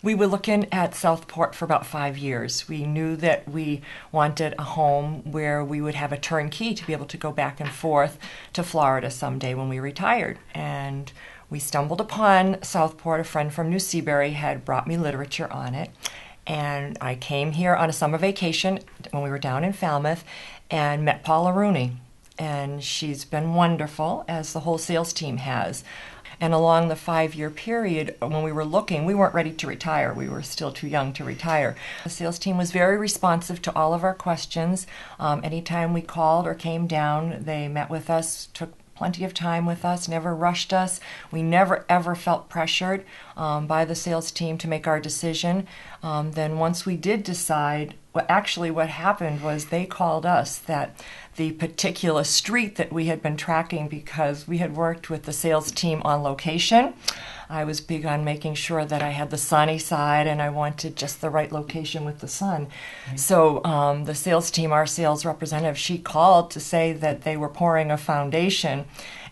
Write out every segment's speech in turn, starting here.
We were looking at Southport for about 5 years. We knew that we wanted a home where we would have a turnkey to be able to go back and forth to Florida someday when we retired. And we stumbled upon Southport. A friend from New Seabury had brought me literature on it. And I came here on a summer vacation when we were down in Falmouth and met Paula Rooney. And she's been wonderful, as the whole sales team has. And along the 5-year period, when we were looking, we weren't ready to retire. We were still too young to retire. The sales team was very responsive to all of our questions. Anytime we called or came down, they met with us, took plenty of time with us, never rushed us. We never, ever felt pressured by the sales team to make our decision. Then once we did decide, what happened was they called us that the particular street that we had been tracking, because we had worked with the sales team on location. I was big on making sure that I had the sunny side and I wanted just the right location with the sun. Right. So the sales team, our sales representative, she called to say that they were pouring a foundation.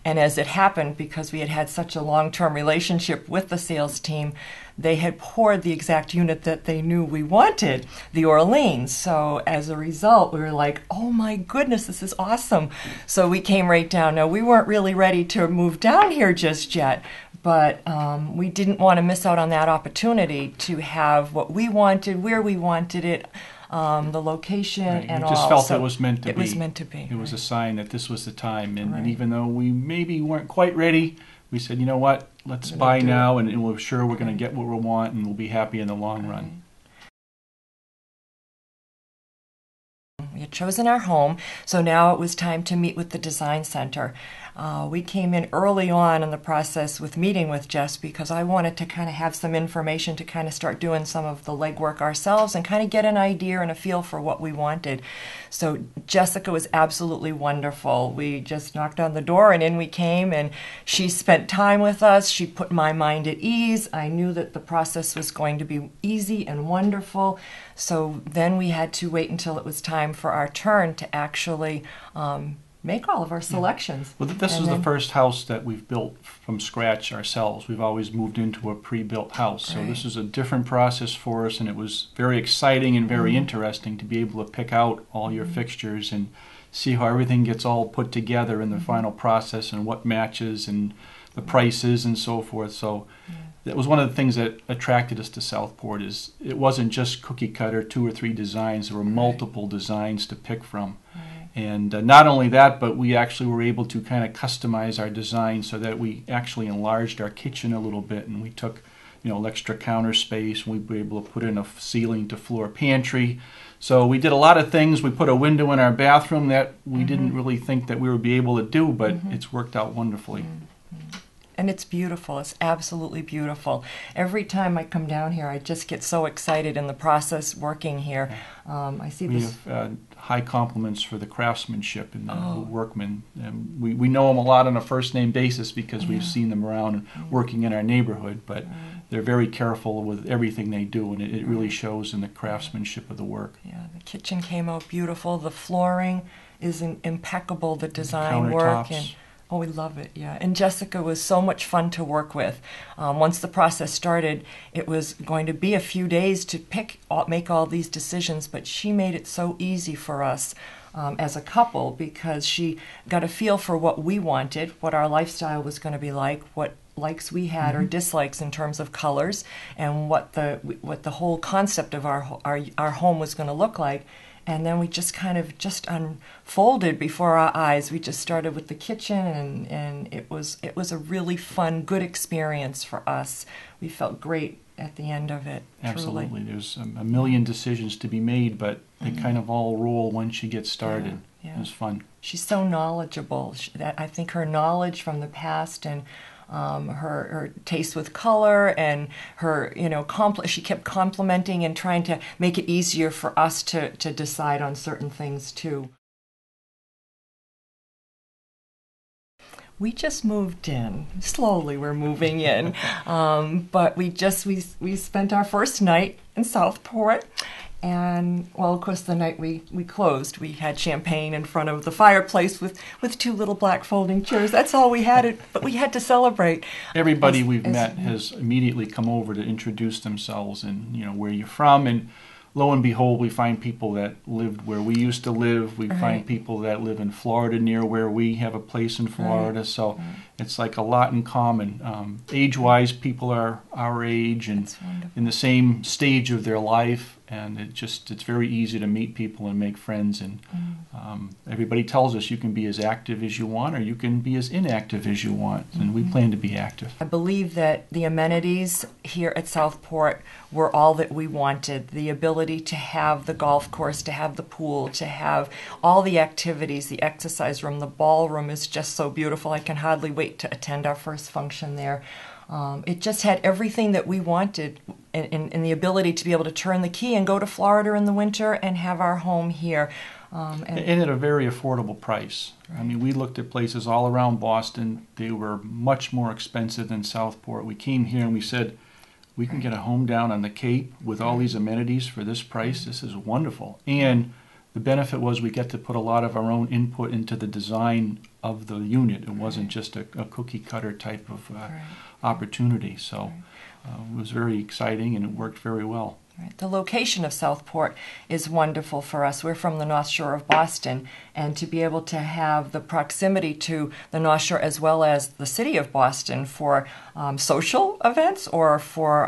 And as it happened, because we had had such a long-term relationship with the sales team, they had poured the exact unit that they knew we wanted, the Orleans. So as a result, we were like, oh my goodness, this is awesome. So we came right down. Now, we weren't really ready to move down here just yet, but we didn't want to miss out on that opportunity to have what we wanted, where we wanted it, the location, right, and all. We just felt it was meant to be. It was meant to be. It was a sign that this was the time. And even though we maybe weren't quite ready, we said, you know what, let's buy now, and we're sure we're going to get what we want, and we'll be happy in the long run. We had chosen our home, so now it was time to meet with the design center. We came in early on in the process with meeting with Jess because I wanted to kind of have some information to kind of start doing some of the legwork ourselves and kind of get an idea and a feel for what we wanted. So Jessica was absolutely wonderful. We just knocked on the door and in we came, and she spent time with us. She put my mind at ease. I knew that the process was going to be easy and wonderful. So then we had to wait until it was time for our turn to actually make all of our selections. Well, this was the first house that we've built from scratch ourselves. We've always moved into a pre-built house. So this is a different process for us, and it was very exciting and very interesting to be able to pick out all your fixtures and see how everything gets all put together in the final process and what matches and the prices and so forth. So that was one of the things that attracted us to Southport. Is it wasn't just cookie cutter 2 or 3 designs. There were multiple designs to pick from. And not only that, but we actually were able to kind of customize our design so that we actually enlarged our kitchen a little bit, and we took, extra counter space, and we were able to put in a ceiling to floor pantry. So we did a lot of things. We put a window in our bathroom that we didn't really think that we would be able to do, but it's worked out wonderfully. And it's beautiful. It's absolutely beautiful. Every time I come down here, I just get so excited in the process working here. I see we have high compliments for the craftsmanship and the workmen. And we know them a lot on a first-name basis because we've seen them around working in our neighborhood, but they're very careful with everything they do, and it really shows in the craftsmanship of the work. Yeah, the kitchen came out beautiful. The flooring is impeccable, the design work. And oh, we love it, yeah. And Jessica was so much fun to work with. Once the process started, it was going to be a few days to make all these decisions, but she made it so easy for us as a couple because she got a feel for what we wanted, what our lifestyle was going to be like, what likes we had or dislikes in terms of colors, and what the whole concept of our home was going to look like. And then we just kind of unfolded before our eyes. We just started with the kitchen, and it was a really fun, good experience for us. We felt great at the end of it. Absolutely. Truly. There's a million decisions to be made, but they kind of all roll once you get started. It was fun. She's so knowledgeable. I think her knowledge from the past and her taste with color and her, she kept complimenting and trying to make it easier for us to decide on certain things too. We just moved in. Slowly we're moving in. But we spent our first night in Southport, And, well, of course, the night we closed, we had champagne in front of the fireplace with two little black folding chairs. That's all we had, but we had to celebrate. Everybody we've met has immediately come over to introduce themselves and, where you're from. And lo and behold, we find people that lived where we used to live. We find people that live in Florida near where we have a place in Florida. So it's like a lot in common. Age-wise, people are our age and in the same stage of their life. And it's very easy to meet people and make friends. And everybody tells us you can be as active as you want or you can be as inactive as you want. And we plan to be active. I believe that the amenities here at Southport were all that we wanted. The ability to have the golf course, to have the pool, to have all the activities, the exercise room, the ballroom is just so beautiful. I can hardly wait to attend our first function there. It just had everything that we wanted in the ability to be able to turn the key and go to Florida in the winter and have our home here. And at a very affordable price. I mean, we looked at places all around Boston. They were much more expensive than Southport. We came here and we said, we can get a home down on the Cape with all these amenities for this price. This is wonderful. And the benefit was we get to put a lot of our own input into the design of the unit. It wasn't just a cookie cutter type of opportunity. So it was very exciting and it worked very well. Right. The location of Southport is wonderful for us. We're from the North Shore of Boston, and to be able to have the proximity to the North Shore as well as the city of Boston for social events or for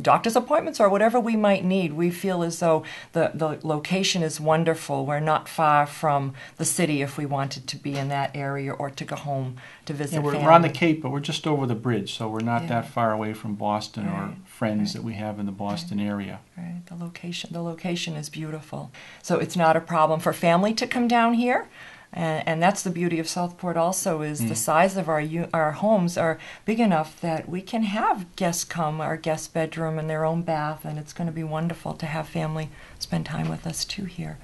doctor's appointments or whatever we might need, we feel as though the location is wonderful. We're not far from the city if we wanted to be in that area or to go home to visit family. We're on the Cape, but we're just over the bridge, so we're not that far away from Boston or friends that we have in the Boston area. Right. The location is beautiful. So it's not a problem for family to come down here. And that's the beauty of Southport also is the size of our homes are big enough that we can have guests come, our guest bedroom and their own bath, and it's going to be wonderful to have family spend time with us too here.